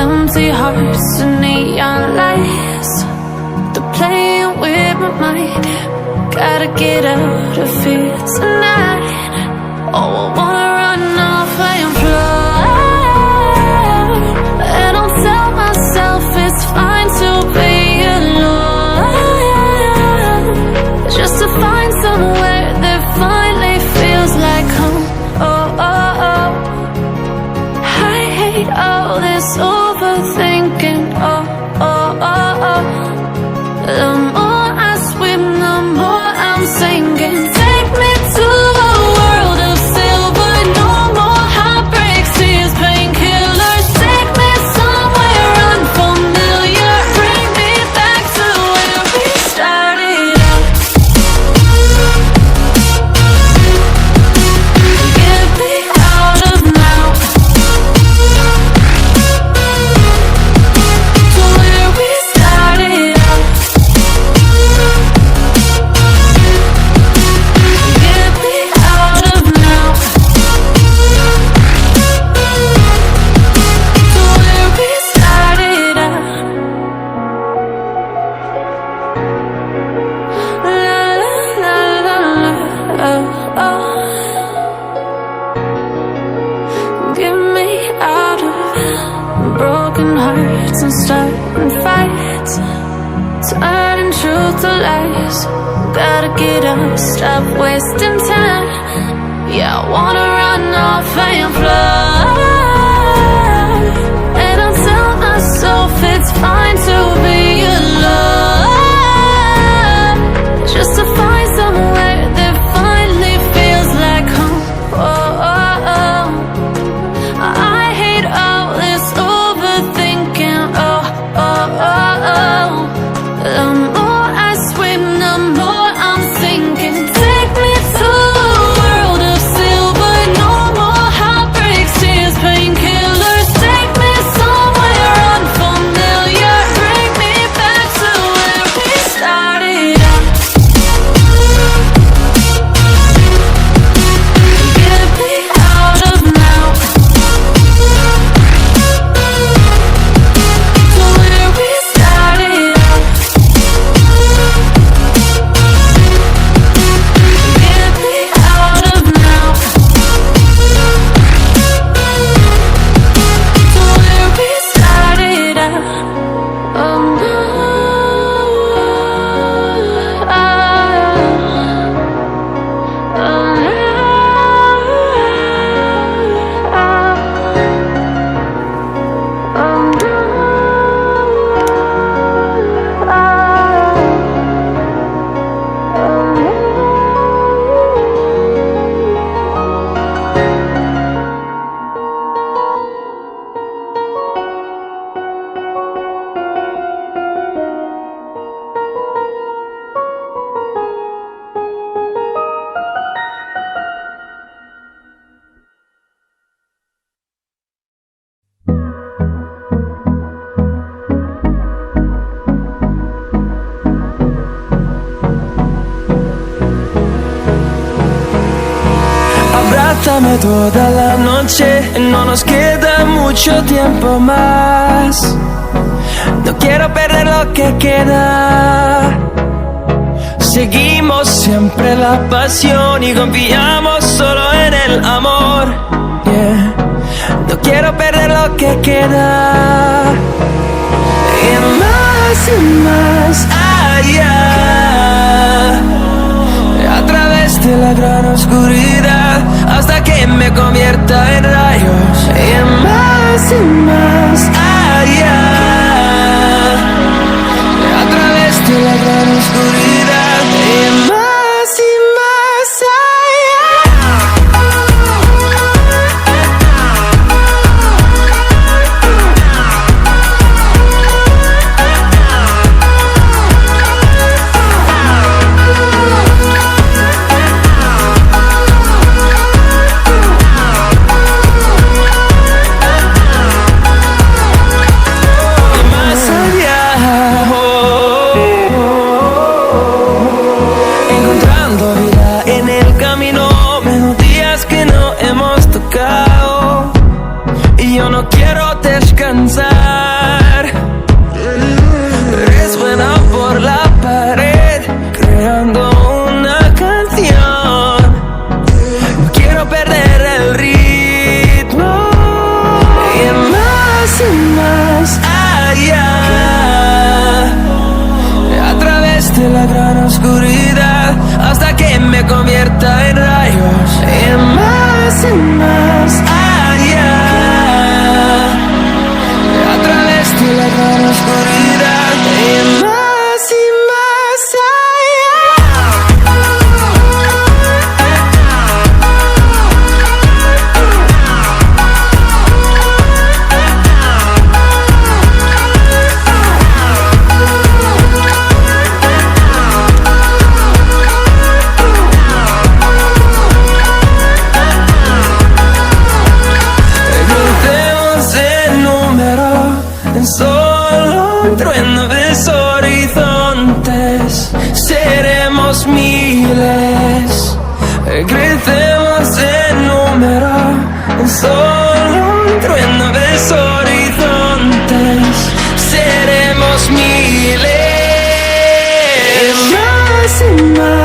Empty hearts and neon lights, they're playing with my mind. Gotta get out of here tonight. Oh, I wanna run off and fly, and I'll tell myself it's fine to be alone, just to find somewhere that finally feels like home. Oh, oh, oh. I hate all this overthinking. Oh, oh, oh, oh. The more I swim, the more I'm sinking. Take me to a world of silver. No more heartbreaks, tears, painkillers. Take me somewhere unfamiliar. Bring me back to where we started out. Get me out of now, to where we started out. Get me out of now, to where we started out. La la la la, oh, oh. Get me out of broken hearts and starting fights, turning truth to lies. Gotta get up, stop wasting time. Yeah, I wanna run off and fly, and I'll tell myself it's fine to be alone, just to find somewhere that finally feels like home. Oh, oh, oh. I hate all this overthinking. Oh, oh, oh, oh. The more I swim, the more I'm sinking. Take me to a world of silver. No more heartbreaks, tears, painkillers. Take me somewhere unfamiliar. Bring me back to where we started out. Get me out of now, to where we started out. Get me out of now, to where we started out. Oh, no. Abrázame toda la noche, no nos queda mucho tiempo más. No quiero perder lo que queda. Seguimos siempre la pasión y confiamos solo en el amor. Yeah. No quiero perder lo que queda. Y más allá, a través de la gran oscuridad, hasta que me convierta en rayos. Y más allá, a través de la gran oscuridad. Y más allá. y más allá, a través de la gran oscuridad, y más solo un trueno de horizontes, seremos miles, crecemos en número, solo un trueno de horizontes, seremos miles, más y más.